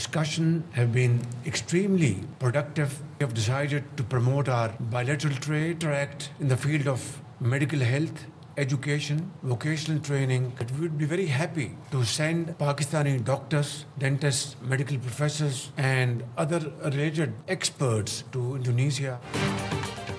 discussion have been extremely productive. We have decided to promote our bilateral trade tract in the field of medical health, education, vocational training. We would be very happy to send Pakistani doctors, dentists, medical professors and other related experts to Indonesia.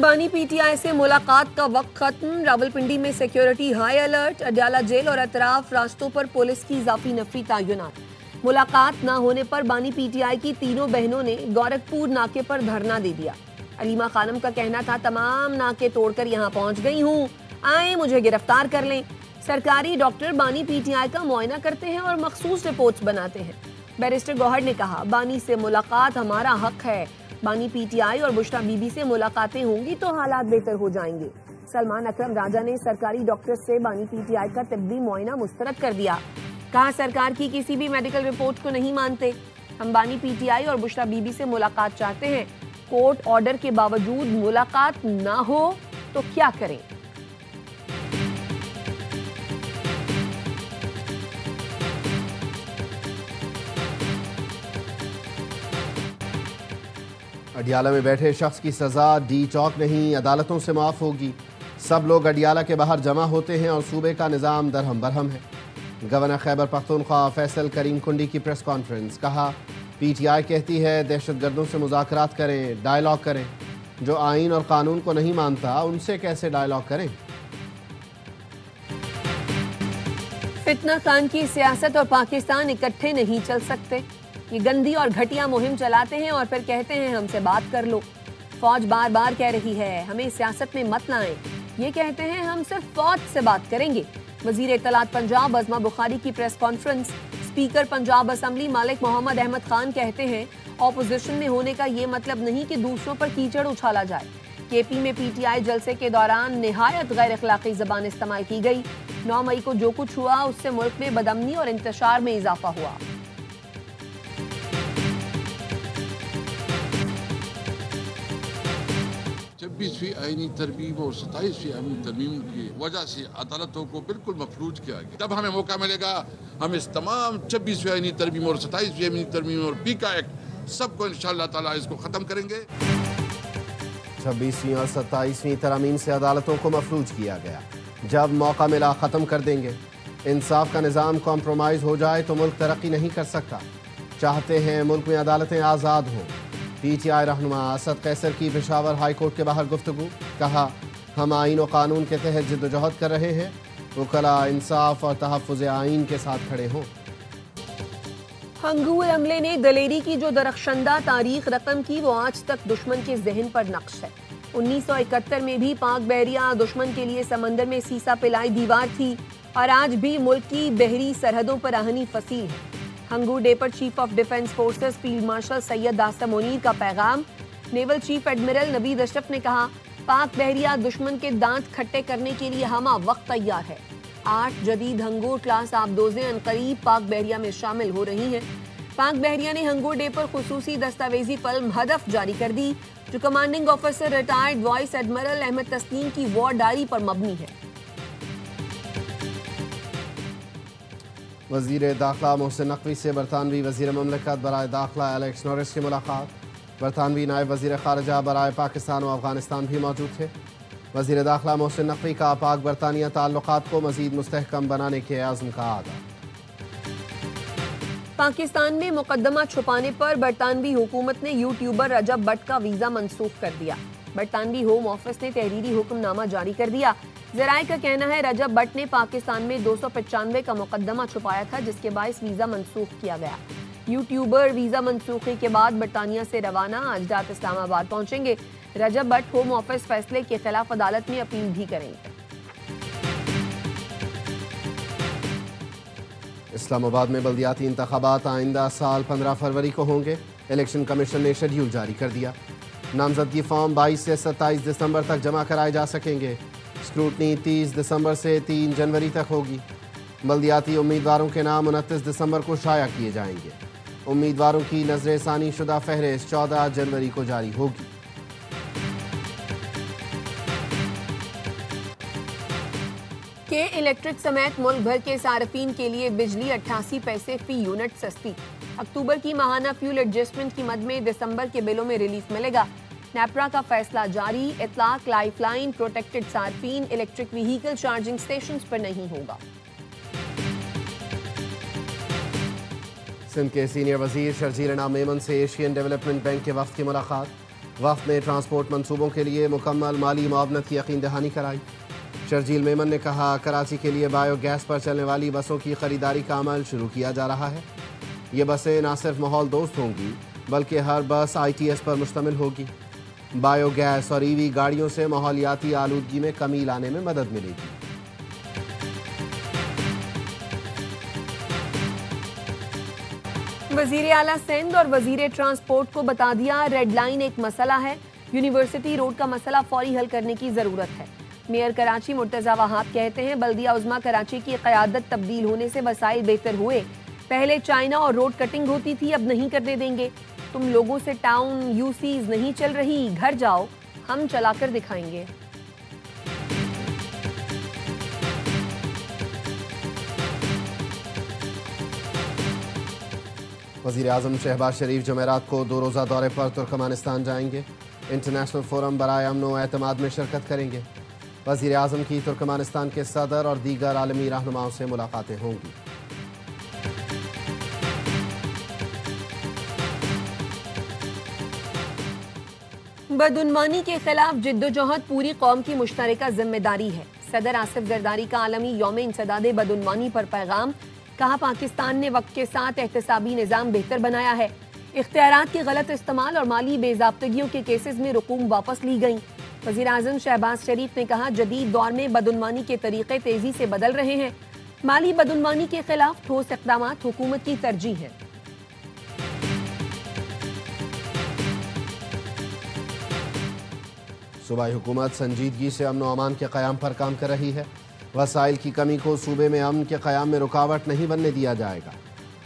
بانی P T I سے ملاقات کا وقت ختم، راولپنڈی میں security high alert, Adiala jail اور اطراف راستوں پر پولیس کی اضافی نفری تعینات۔ ملاقات نہ ہونے پر بانی پی ٹی آئی کی تینوں بہنوں نے گورکھپور ناکے پر دھرنا دے دیا۔ علیمہ خانم کا کہنا تھا تمام ناکے توڑ کر یہاں پہنچ گئی ہوں، آئیں مجھے گرفتار کر لیں۔ سرکاری ڈاکٹر بانی پی ٹی آئی کا معائنہ کرتے ہیں اور مخصوص رپورٹس بناتے ہیں۔ بیرسٹر گوہر نے کہا بانی سے ملاقات ہمارا حق ہے، بانی پی ٹی آئی اور بشرا بی بی سے ملاقاتیں ہوں گی تو حالات بہتر ہو جائیں گے۔ سلمان اکرم راجہ نے سرکاری ڈاکٹر سے بانی پی ٹی آئی کا طبی معائنہ مسترد کر دیا، کہا سرکار کی کسی بھی میڈیکل رپورٹ کو نہیں مانتے، ہم بانی پی ٹی آئی اور بشرا بی بی سے ملاقات چاہتے ہیں، کورٹ آرڈر کے باوجود ملاقات نہ ہو تو کیا کریں؟ اڈیالہ میں بیٹھے شخص کی سزا ڈی چوک نہیں عدالتوں سے معاف ہوگی، سب لوگ اڈیالہ کے باہر جمع ہوتے ہیں اور صوبے کا نظام درہم برہم ہے۔ گورنر خیبر پختونخوا فیصل کریم کنڈی کی پریس کانفرنس، کہا پی ٹی آئی کہتی ہے دہشت گردوں سے مذاکرات کریں، ڈائیلاگ کریں، جو آئین اور قانون کو نہیں مانتا ان سے کیسے ڈائیلاگ کریں؟ فتنہ خان کی سیاست اور پاکستان اکٹھے نہیں چل سکتے، یہ گندی اور گھٹیا مہم چلاتے ہیں اور پھر کہتے ہیں ہم سے بات کر لو۔ فوج بار بار کہہ رہی ہے ہمیں سیاست میں مت لائیں، یہ کہتے ہیں ہم صرف فوج سے بات کریں گے۔ وزیر اطلاعات پنجاب عظمہ بخاری کی press conference, speaker Punjab assembly Malik Muhammad Ahmad Khan کہتے ہیں اپوزیشن میں ہونے کا یہ مطلب نہیں کہ دوسروں پر کیچڑ اچھالا جائے۔ کے پی میں پی ٹی آئی جلسے کے دوران نہایت غیر اخلاقی زبان استعمال کی گئی، 9 مئی کو جو کچھ ہوا اس سے ملک میں بدامنی اور انتشار میں اضافہ ہوا۔ 26ویں آئینی ترمیم اور 27ویں آئینی ترمیم کی وجہ سے عدالتوں کو بالکل مفلوج کیا گیا۔ جب ہمیں موقع ملے گا ہم اس تمام 26ویں آئینی ترمیم اور 27ویں آئینی ترمیم اور پیکا ایکٹ سب کو انشاءاللہ تعالیٰ اس کو ختم کریں گے۔ 26ویں اور 27ویں ترامیم سے عدالتوں کو مفلوج کیا گیا، جب موقع ملا ختم کر دیں گے۔ انصاف کا نظام کمپرومائز ہو جائے تو ملک ترقی نہیں کر سکتا، چاہتے ہیں ملک میں عدالتیں آزاد ہوں۔ پی ٹی آئی رہنما اسد قیصر کی پشاور ہائی کورٹ کے باہر گفتگو، کہا ہم آئین و قانون کے تحت جد و جہد کر رہے ہیں، وکلاء انصاف اور تحفظ آئین کے ساتھ کھڑے ہوں۔ ہنگور عملے نے دلیری کی جو درخشندہ تاریخ رقم کی وہ آج تک دشمن کے ذہن پر نقش ہے۔ 1971 میں بھی پاک بحریہ دشمن کے لیے سمندر میں سیسا پلائی دیوار تھی اور آج بھی ملک کی بحری سرحدوں پر آہنی فصیل ہے۔ ہنگور ڈے پر chief of defence forces field marshal Syed داستہ منیر کا پیغام، نیول چیف ایڈمرل نوید اشرف نے کہا پاک بحریہ دشمن کے دانت کھٹے کرنے کے لیے ہمہ وقت تیار ہے۔ 8 جدید ہنگور کلاس آبدوزیں عنقریب پاک بحریہ میں شامل ہو رہی ہیں۔ پاک بحریہ نے ہنگور ڈے پر خصوصی دستاویزی فلم ہدف جاری کر دی جو commanding officer retired vice admiral Ahmed Tasneem کی وار ڈائری پر مبنی ہے۔ وزیر داخلہ محسن نقوی سے برطانوی وزیر مملکت برائے داخلہ الیکس نورس کی ملاقات، برطانوی نائب وزیر خارجہ برائے پاکستان و افغانستان بھی موجود تھے۔ وزیر داخلہ محسن نقوی کا پاک برطانیہ تعلقات کو مزید مستحکم بنانے کے عزم کا اعادہ۔ پاکستان میں مقدمہ چھپانے پر برطانوی حکومت نے یوٹیوبر رجب بٹ کا ویزا منسوخ کر دیا۔ برطانوی ہوم آفس نے تحریری حکم نامہ جاری کر دیا۔ ذرائع کا کہنا ہے رجب بٹ نے پاکستان میں 295 کا مقدمہ چھپایا تھا جس کے باعث ویزا منسوخ کیا گیا۔ یوٹیوبر ویزا منسوخی کے بعد برطانیہ سے روانہ آج رات اسلام آباد پہنچیں گے۔ رجب بٹ ہوم آفس فیصلے کے خلاف عدالت میں اپیل بھی کریں گے۔ اسلام آباد میں بلدیاتی انتخابات آئندہ سال 15 فروری کو ہوں گے۔ الیکشن کمیشن نے شیڈیول جاری کر دیا۔ نامزدگی فارم 22 سے 27 دسمبر تک جمع کرائے جا سکیں گے۔ اسکروٹنی 30 دسمبر سے 3 جنوری تک ہوگی۔ بلدیاتی امیدواروں کے نام 29 دسمبر کو شائع کیے جائیں گے۔ امیدواروں کی نظر ثانی شدہ فہرست 14 جنوری کو جاری ہوگی۔ کے الیکٹرک سمیت ملک بھر کے صارفین کے لیے بجلی 88 پیسے فی یونٹ سستی۔ اکتوبر کی ماہانہ فیول ایڈجسٹمنٹ کی مد میں دسمبر کے بلوں میں ریلیف ملے گا۔ نیپرا کا فیصلہ جاری، اطلاق لائف لائن پروٹیکٹڈ صارفین الیکٹرک وہیکل چارجنگ سٹیشنز پر نہیں ہوگا۔ سندھ کے سینئر وزیر شرجیل انعام میمن سے ایشین ڈیولپمنٹ بینک کے وفد کی ملاقات، وفد نے ٹرانسپورٹ منصوبوں کے لیے مکمل مالی معاونت کی یقین دہانی کرائی۔ شرجیل میمن نے کہا کراچی کے لیے بایو گیس پر چلنے والی بسوں کی خریداری کا عمل شروع کیا جا رہا ہے۔ یہ بسیں نہ صرف ماحول دوست ہوں گی بلکہ ہر بس ITS پر مشتمل ہوگی۔ بایو گیس اور EV گاڑیوں سے ماحولیاتی آلودگی میں کمی لانے میں مدد ملے گی۔ وزیر اعلیٰ سندھ اور وزیر ٹرانسپورٹ کو بتا دیا ریڈ لائن ایک مسئلہ ہے، یونیورسٹی روڈ کا مسئلہ فوری حل کرنے کی ضرورت ہے۔ میئر کراچی مرتضی وہاب کہتے ہیں بلدیہ عظمیٰ کراچی کی قیادت تبدیل ہونے سے وسائل بہتر ہوئے، پہلے چائنا اور روڈ کٹنگ ہوتی تھی، اب نہیں کرنے دیں گے۔ تم لوگوں سے ٹاؤن UCs نہیں چل رہی، گھر جاؤ، ہم چلا کر دکھائیں گے۔ وزیر اعظم شہباز شریف جمعرات کو 2 روزہ دورے پر ترکمانستان جائیں گے۔ انٹرنیشنل فورم برائے امن و اعتماد میں شرکت کریں گے۔ وزیر اعظم کی ترکمانستان کے صدر اور دیگر عالمی رہنماؤں سے ملاقاتیں ہوں گی۔ بدعنوانی کے خلاف جدوجہد پوری قوم کی مشترکہ ذمہ داری ہے۔ صدر آصف زرداری کا عالمی یوم انسداد بدعنوانی پر پیغام، کہا پاکستان نے وقت کے ساتھ احتسابی نظام بہتر بنایا ہے، اختیارات کے غلط استعمال اور مالی بے ضابطگیوں کے کیسز میں رقوم واپس لی گئیں۔ وزیر اعظم شہباز شریف نے کہا جدید دور میں بدعنوانی کے طریقے تیزی سے بدل رہے ہیں، مالی بدعنوانی کے خلاف ٹھوس اقدامات حکومت کی ترجیح ہے۔ صوبائی حکومت سنجیدگی سے امن و امان کے قیام پر کام کر رہی ہے۔ وسائل کی کمی کو صوبے میں امن کے قیام میں رکاوٹ نہیں بننے دیا جائے گا۔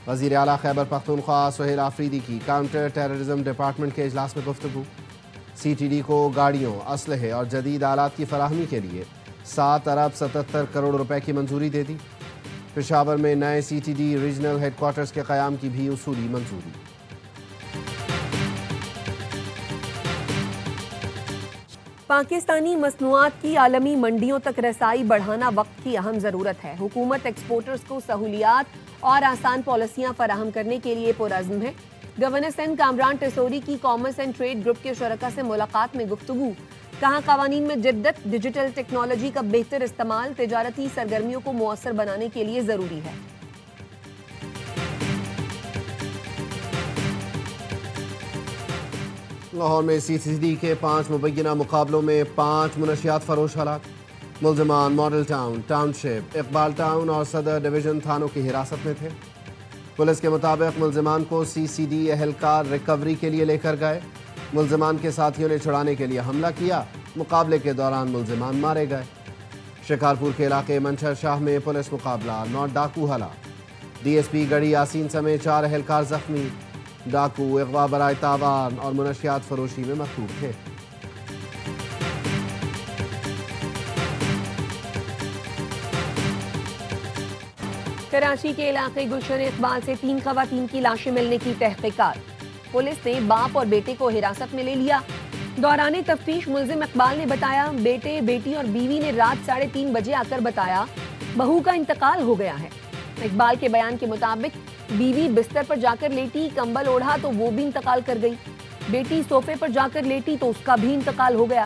وزیر اعلیٰ خیبر پختونخوا سہیل آفریدی کی کاؤنٹر ٹیررزم ڈپارٹمنٹ کے اجلاس میں گفتگو۔ CTD کو گاڑیوں، اسلحے اور جدید آلات کی فراہمی کے لیے 7 ارب 77 کروڑ روپے کی منظوری دے دی۔ پشاور میں نئے CTD ریجنل ہیڈ کوارٹرز کے قیام کی بھی اصولی منظوری۔ پاکستانی مصنوعات کی عالمی منڈیوں تک رسائی بڑھانا وقت کی اہم ضرورت ہے۔ حکومت ایکسپورٹرز کو سہولیات اور آسان پالیسیاں فراہم کرنے کے لیے پرعزم ہے۔ گورنر سندھ کامران ٹیسوری کی کامرس اینڈ ٹریڈ گروپ کے شرکاء سے ملاقات میں گفتگو، کہا قوانین میں جدت، ڈیجیٹل ٹیکنالوجی کا بہتر استعمال تجارتی سرگرمیوں کو مؤثر بنانے کے لیے ضروری ہے۔ لاہور میں CCD کے 5 مبینہ مقابلوں میں 5 منشیات فروش ہلاک۔ ملزمان ماڈل ٹاؤن، ٹاؤن شپ، اقبال ٹاؤن اور صدر ڈویژن تھانوں کی حراست میں تھے۔ پولیس کے مطابق ملزمان کو CCD اہلکار ریکوری کے لیے لے کر گئے۔ ملزمان کے ساتھیوں نے چھڑانے کے لیے حملہ کیا، مقابلے کے دوران ملزمان مارے گئے۔ شکارپور کے علاقے منچھر شاہ میں پولیس مقابلہ، 9 ڈاکو ہلاک۔ DSP گڑھی یاسین سمیت 4 اہلکار زخمی۔ ڈاکو اغوا برائے تاوان اور منشیات فروشی میں مطلوب تھے۔ کراچی کے علاقے گلشن اقبال سے 3 خواتین کی لاشیں ملنے کی تحقیقات، پولیس نے باپ اور بیٹے کو حراست میں لے لیا۔ دوران تفتیش ملزم اقبال نے بتایا بیٹے، بیٹی اور بیوی نے رات 3:30 بجے آ کر بتایا بہو کا انتقال ہو گیا ہے۔ اقبال کے بیان کے مطابق بیوی بستر پر جا کر لیٹی، کمبل اوڑھا تو وہ بھی انتقال کر گئی، بیٹی صوفے پر جا کر لیٹی تو اس کا بھی انتقال ہو گیا۔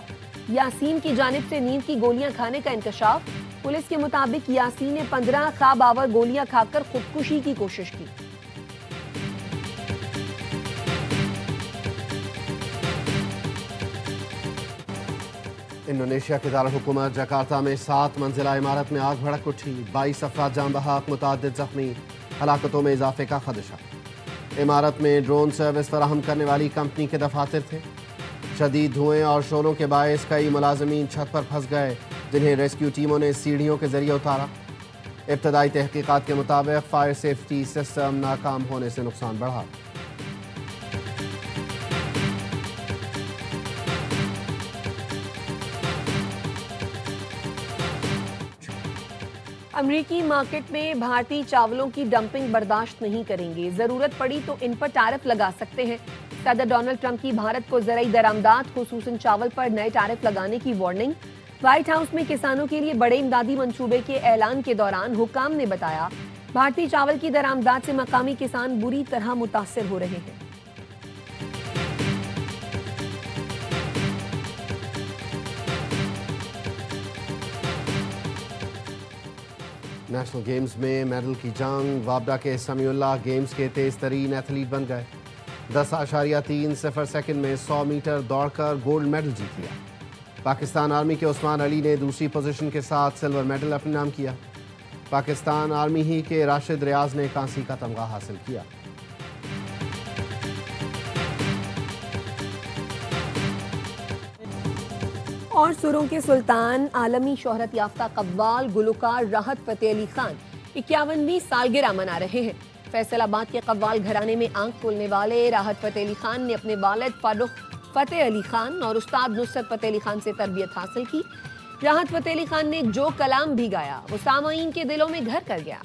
یاسین کی جانب سے نیند کی گولیاں کھانے کا انکشاف، پولیس کے مطابق یاسین نے 15 خواب آور گولیاں کھا کر خودکشی کی کوشش کی۔ انڈونیشیا کے دارالحکومت جکارتا میں 7 منزلہ عمارت میں آگ بھڑک اٹھی، 22 افراد جاں بحق، متعدد زخمی، ہلاکتوں میں اضافے کا خدشہ۔ عمارت میں ڈرون سروس فراہم کرنے والی کمپنی کے دفاتر تھے۔ شدید دھوئیں اور شعلوں کے باعث کئی ملازمین چھت پر پھنس گئے، جنہیں ریسکیو ٹیموں نے سیڑھیوں کے ذریعے اتارا۔ ابتدائی تحقیقات کے مطابق فائر سیفٹی سسٹم ناکام ہونے سے نقصان بڑھا۔ امریکی مارکیٹ میں بھارتی چاولوں کی ڈمپنگ برداشت نہیں کریں گے، ضرورت پڑی تو ان پر ٹیرف لگا سکتے ہیں۔ صدر ڈونلڈ ٹرمپ کی بھارت کو زرعی درآمدات خصوصاً چاول پر نئے ٹیرف لگانے کی وارننگ۔ وائٹ ہاؤس میں کسانوں کے لیے بڑے امدادی منصوبے کے اعلان کے دوران حکام نے بتایا بھارتی چاول کی درآمدات سے مقامی کسان بری طرح متاثر ہو رہے ہیں۔ نیشنل گیمز میں میڈل کی جنگ، وابڈا کے سمیع اللہ گیمز کے تیز ترین ایتھلیٹ بن گئے۔ 10.30 سیکنڈ میں 100 میٹر دوڑ کر گولڈ میڈل جیت لیا۔ پاکستان آرمی کے عثمان علی نے دوسری پوزیشن کے ساتھ سلور میڈل اپنے نام کیا۔ پاکستان آرمی ہی کے راشد ریاض نے کانسی کا تمغہ حاصل کیا۔ اور سروں کے سلطان عالمی شہرت یافتہ قوال گلوکار راحت فتح علی خان 51ویں سالگرہ منا رہے ہیں۔ فیصل آباد کے قوال گھرانے میں آنکھ کھولنے والے راحت فتح علی خان نے اپنے والد فاروق فتح علی خان اور استاد نصرت فتح علی خان سے تربیت حاصل کی۔ راحت فتح علی خان نے جو کلام بھی گایا وہ سامعین کے دلوں میں گھر کر گیا۔